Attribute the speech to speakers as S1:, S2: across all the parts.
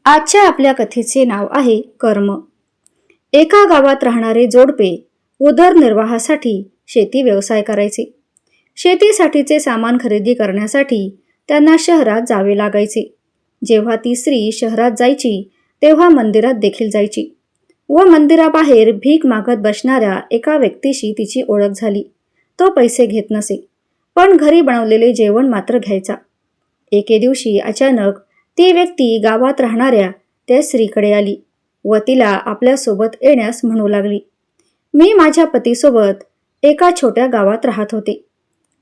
S1: आजच्या आपल्या कथेचे नाव आहे कर्म. एका गावात राहणारे जोडपे उदरनिर्वाहासाठी शेती व्यवसाय करायचे. शेतीसाठीचे सामान खरेदी करण्यासाठी त्यांना शहरात जावे लागायचे. जेव्हा ती स्त्री शहरात जायची तेव्हा मंदिरात देखील जायची व मंदिराबाहेर भीक मागत बसणाऱ्या एका व्यक्तीशी तिची ओळख झाली. तो पैसे घेत नसे, पण घरी बनवलेले जेवण मात्र घ्यायचा. एके दिवशी अचानक ती व्यक्ती गावात राहणाऱ्या त्या स्त्रीकडे आली व तिला आपल्यासोबत येण्यास म्हणू लागली. मी माझ्या पतीसोबत एका छोट्या गावात राहत होते.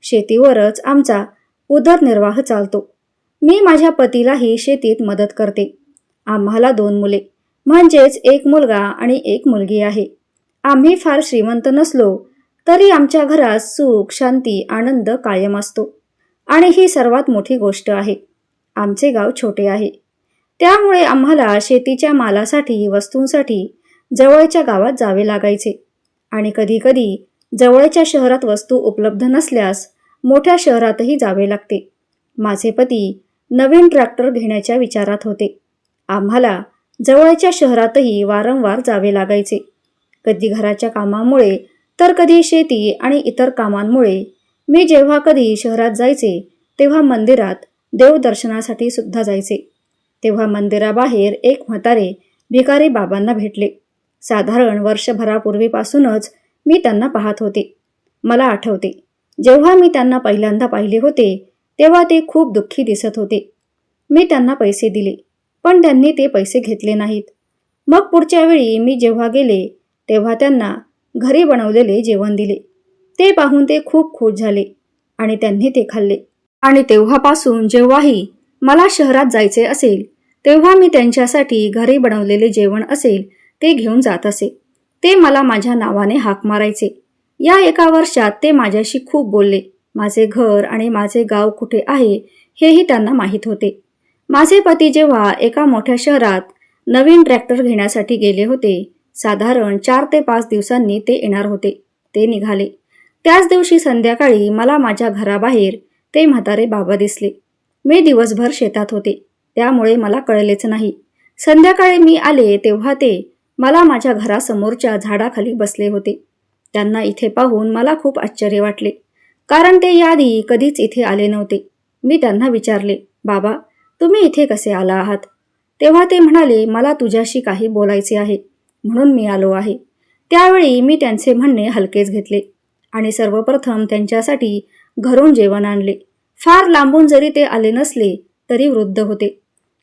S1: शेतीवरच आमचा उदरनिर्वाह चालतो. मी माझ्या पतीलाही शेतीत मदत करते. आम्हाला 2 मुले म्हणजेच एक मुलगा आणि एक मुलगी आहे. आम्ही फार श्रीमंत नसलो तरी आमच्या घरात सुख, शांती, आनंद कायम असतो. आणि ही सर्वात मोठी गोष्ट आहे. आमचे गाव छोटे आहे, त्यामुळे आम्हाला शेतीच्या मालासाठी, वस्तूंसाठी जवळच्या गावात जावे लागायचे आणि कधीकधी जवळच्या शहरात वस्तू उपलब्ध नसल्यास मोठ्या शहरातही जावे लागते. माझे पती नवीन ट्रॅक्टर घेण्याच्या विचारात होते. आम्हाला जवळच्या शहरातही वारंवार जावे लागायचे, कधी घराच्या कामामुळे तर कधी शेती आणि इतर कामांमुळे. मी जेव्हा कधी शहरात जायचे तेव्हा मंदिरात देवदर्शनासाठी सुद्धा जायचे. तेव्हा मंदिराबाहेर एक म्हातारे भिकारी बाबांना भेटले. साधारण वर्षभरापूर्वीपासूनच मी त्यांना पाहत होते. मला आठवते, जेव्हा मी त्यांना पहिल्यांदा पाहिले होते तेव्हा ते खूप दुःखी दिसत होते. मी त्यांना पैसे दिले, पण त्यांनी ते पैसे घेतले नाहीत. मग पुढच्या वेळी मी जेव्हा गेले तेव्हा त्यांना घरी बनवलेले जेवण दिले. ते पाहून ते खूप खुश झाले आणि त्यांनी ते खाल्ले. आणि तेव्हापासून जेव्हाही मला शहरात जायचे असेल तेव्हा मी त्यांच्यासाठी घरी बनवलेले जेवण असेल ते घेऊन जात असे. ते मला माझ्या नावाने हाक मारायचे. या एका वर्षात ते माझ्याशी खूप बोलले. माझे घर आणि माझे गाव कुठे आहे हेही त्यांना माहीत होते. माझे पती जेव्हा एका मोठ्या शहरात नवीन ट्रॅक्टर घेण्यासाठी गेले होते, साधारण 4 ते 5 दिवसांनी ते येणार होते. ते निघाले. त्याच दिवशी संध्याकाळी मला माझ्या घराबाहेर ते म्हातारे बाबा दिसले. मी दिवसभर शेतात होते, त्यामुळे मला कळलेच नाही. संध्याकाळी मी आले तेव्हा ते मला माझ्या घरासमोरच्या झाडाखाली बसले होते. त्यांना इथे पाहून मला खूप आश्चर्य वाटले, कारण ते याआधी कधीच इथे आले नव्हते. मी त्यांना विचारले, बाबा, तुम्ही इथे कसे आला आहात? तेव्हा ते म्हणाले, मला तुझ्याशी काही बोलायचे आहे म्हणून मी आलो आहे. त्यावेळी मी त्यांचे म्हणणे हलकेच घेतले आणि सर्वप्रथम त्यांच्यासाठी घरून जेवण आणले. फार लांबून जरी ते आले नसले तरी वृद्ध होते.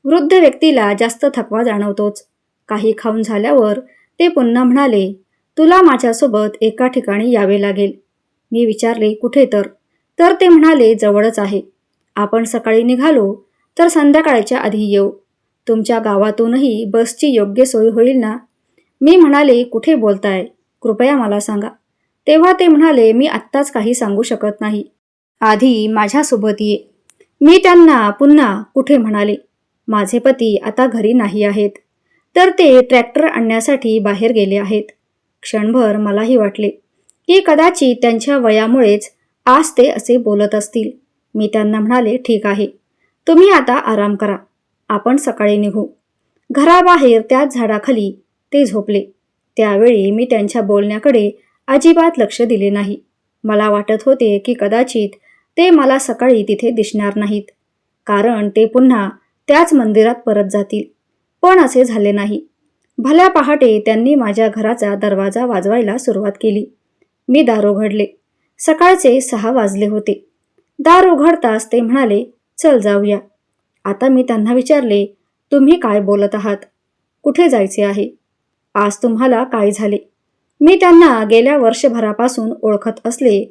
S1: वृद्ध व्यक्तीला जास्त थकवा जाणवतोच. काही खाऊन झाल्यावर ते पुन्हा म्हणाले, तुला माझ्यासोबत एका ठिकाणी यावे लागेल. मी विचारले, कुठे तर ते म्हणाले, जवळच आहे. आपण सकाळी निघालो तर संध्याकाळच्या आधी येऊ. तुमच्या गावातूनही बसची योग्य सोय होईल ना? मी म्हणाले, कुठे बोलताय? कृपया मला सांगा. तेव्हा ते म्हणाले, मी आत्ताच काही सांगू शकत नाही. आधी माझ्यासोबत ये. मी त्यांना पुन्हा कुठे म्हणाले. माझे पती आता घरी नाही आहेत, तर ते ट्रॅक्टर आणण्यासाठी बाहेर गेले आहेत. क्षणभर मलाही वाटले की कदाचित त्यांच्या वयामुळेच आज ते असे बोलत असतील. मी त्यांना म्हणाले, ठीक आहे, तुम्ही आता आराम करा, आपण सकाळी निघू. घराबाहेर त्याच झाडाखाली ते झोपले. त्यावेळी मी त्यांच्या बोलण्याकडे अजिबात लक्ष दिले नाही. मला वाटत होते की कदाचित ते मला सकाळी तिथे दिसणार नाहीत, कारण ते पुन्हा त्याच मंदिरात परत जातील. पण असे झाले नाही. भल्या पहाटे त्यांनी माझ्या घराचा दरवाजा वाजवायला सुरुवात केली. मी दार उघडले. सकाळचे 6 वाजले होते. दार उघडताच ते म्हणाले, चल जाऊया. आता मी त्यांना विचारले, तुम्ही काय बोलत आहात? कुठे जायचे आहे? आज तुम्हाला काय झाले? मी त्यांना गेल्या वर्षभरापासून ओळखत असले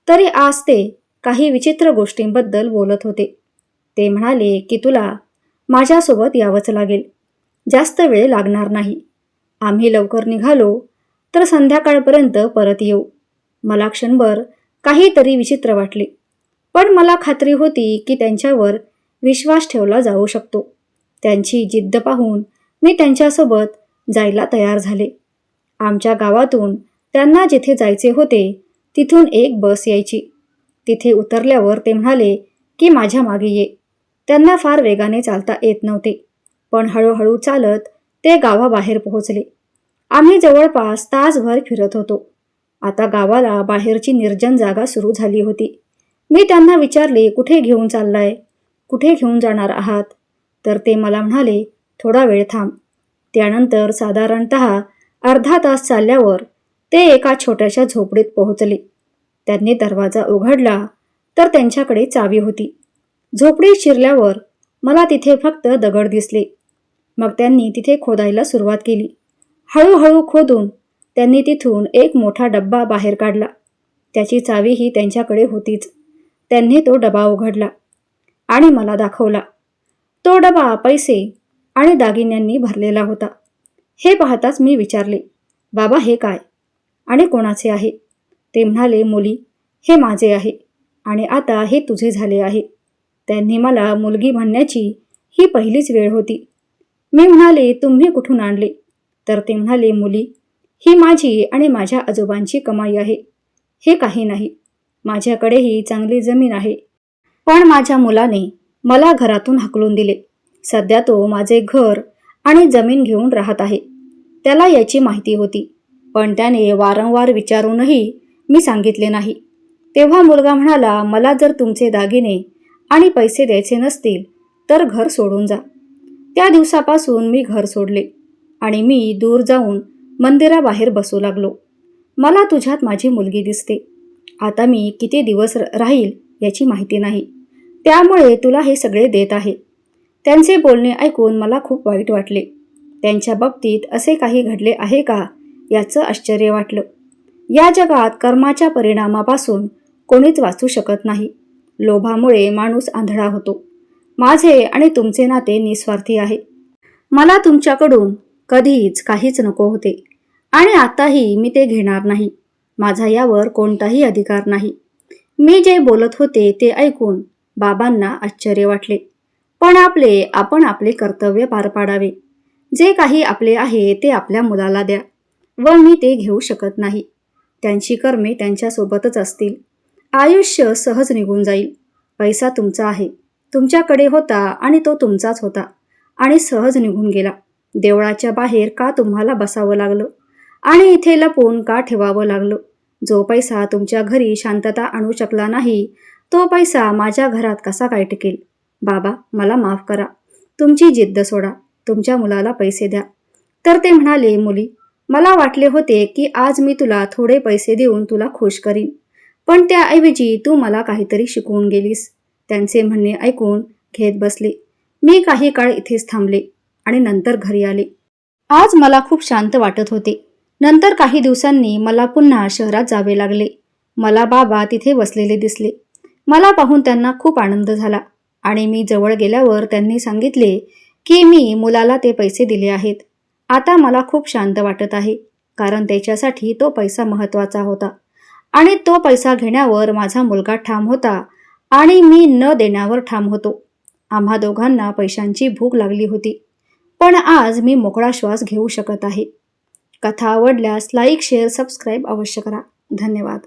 S1: तरी आज ते काही विचित्र गोष्टींबद्दल बोलत होते. ते म्हणाले की तुला माझ्यासोबत यावंच लागेल. जास्त वेळ लागणार नाही. आम्ही लवकर निघालो तर संध्याकाळपर्यंत परत येऊ. मला क्षणभर काहीतरी विचित्र वाटले, पण मला खात्री होती की त्यांच्यावर विश्वास ठेवला जाऊ शकतो. त्यांची जिद्द पाहून मी त्यांच्यासोबत जायला तयार झाले. आमच्या गावातून त्यांना जिथे जायचे होते तिथून एक बस यायची. तिथे उतरल्यावर ते म्हणाले की माझ्या मागे ये. त्यांना फार वेगाने चालता येत नव्हते. पण हळूहळू चालत ते गावाबाहेर पोहोचले. आम्ही जवळपास तासभर फिरत होतो. आता गावाला बाहेरची निर्जन जागा सुरू झाली होती. मी त्यांना विचारले, कुठे घेऊन चाललाय? कुठे घेऊन जाणार आहात? तर ते मला म्हणाले, थोडा वेळ थांब. त्यानंतर साधारणतः अर्धा तास चालल्यावर ते एका छोट्याशा झोपडीत पोहोचले. त्यांनी दरवाजा उघडला तर त्यांच्याकडे चावी होती. झोपडीत शिरल्यावर मला तिथे फक्त दगड दिसले. मग त्यांनी तिथे खोदायला सुरुवात केली. हळूहळू खोदून त्यांनी तिथून एक मोठा डब्बा बाहेर काढला. त्याची चावीही त्यांच्याकडे होतीच. त्यांनी तो डबा उघडला आणि मला दाखवला. तो डबा पैसे आणि दागिन्यांनी भरलेला होता. हे पाहताच मी विचारले, बाबा हे काय आणि कोणाचे आहे? ते म्हणाले, मुली, हे माझे आहे आणि आता हे तुझे झाले आहे. त्यांनी मला मुलगी म्हणण्याची ही पहिलीच वेळ होती. मी म्हणाले, तुम्ही कुठून आणले? तर ते म्हणाले, मुली, ही माझी आणि माझ्या आजोबांची कमाई आहे. हे काही नाही. माझ्याकडेही चांगली जमीन आहे, पण माझ्या मुलाने मला घरातून हाकलून दिले. सध्या तो माझे घर आणि जमीन घेऊन राहत आहे. त्याला याची माहिती होती, पण त्याने वारंवार विचारूनही मी सांगितले नाही. तेव्हा मुलगा म्हणाला, मला जर तुमचे दागिने आणि पैसे द्यायचे नसतील तर घर सोडून जा. त्या दिवसापासून मी घर सोडले आणि मी दूर जाऊन मंदिराबाहेर बसू लागलो. मला तुझ्यात माझी मुलगी दिसते. आता मी किती दिवस राहील याची माहिती नाही, त्यामुळे तुला हे सगळे देत आहे. त्यांचे बोलणे ऐकून मला खूप वाईट वाटले. त्यांच्या बाबतीत असे काही घडले आहे का याचं आश्चर्य वाटलं. या जगात कर्माच्या परिणामापासून कोणीच वाचू शकत नाही. लोभामुळे माणूस आंधळा होतो. माझे आणि तुमचे नाते निस्वार्थी आहे. मला तुमच्याकडून कधीच काहीच नको होते आणि आताही मी ते घेणार नाही. माझा यावर कोणताही अधिकार नाही. मी जे बोलत होते ते ऐकून बाबांना आश्चर्य वाटले. पण आपण आपले कर्तव्य पार पाडावे. जे काही आपले आहे ते आपल्या मुलाला द्या व मी ते घेऊ शकत नाही. त्यांची कर्मे त्यांच्यासोबतच असतील. आयुष्य सहज निघून जाईल. पैसा तुमचा आहे, तुमच्याकडे होता आणि तो तुमचाच होता आणि सहज निघून गेला. देवळाच्या बाहेर का तुम्हाला बसावं लागलं आणि इथे लपून का ठेवावं लागलं? जो पैसा तुमच्या घरी शांतता आणू शकला नाही, तो पैसा माझ्या घरात कसा काय टिकेल? बाबा, मला माफ करा. तुमची जिद्द सोडा. तुमच्या मुलाला पैसे द्या. तर ते म्हणाले, मुली, मला वाटले होते की आज मी तुला थोडे पैसे देऊन तुला खुश करीन, पण त्याऐवजी तू मला काहीतरी शिकवून गेलीस. त्यांचे म्हणणे ऐकून घेत बसले. मी काही काळ इथेच थांबले आणि नंतर घरी आले. आज मला खूप शांत वाटत होते. नंतर काही दिवसांनी मला पुन्हा शहरात जावे लागले. मला बाबा तिथे बसलेले दिसले. मला पाहून त्यांना खूप आनंद झाला आणि मी जवळ गेल्यावर त्यांनी सांगितले की मी मुलाला ते पैसे दिले आहेत. आता मला खूप शांत वाटत आहे, कारण त्याच्यासाठी तो पैसा महत्त्वाचा होता आणि तो पैसा घेण्यावर माझा मुलगा ठाम होता आणि मी न देण्यावर ठाम होतो. आम्हा दोघांना पैशांची भूक लागली होती, पण आज मी मोकळा श्वास घेऊ शकत आहे. कथा आवडल्यास लाईक, शेअर, सबस्क्राईब अवश्य करा. धन्यवाद.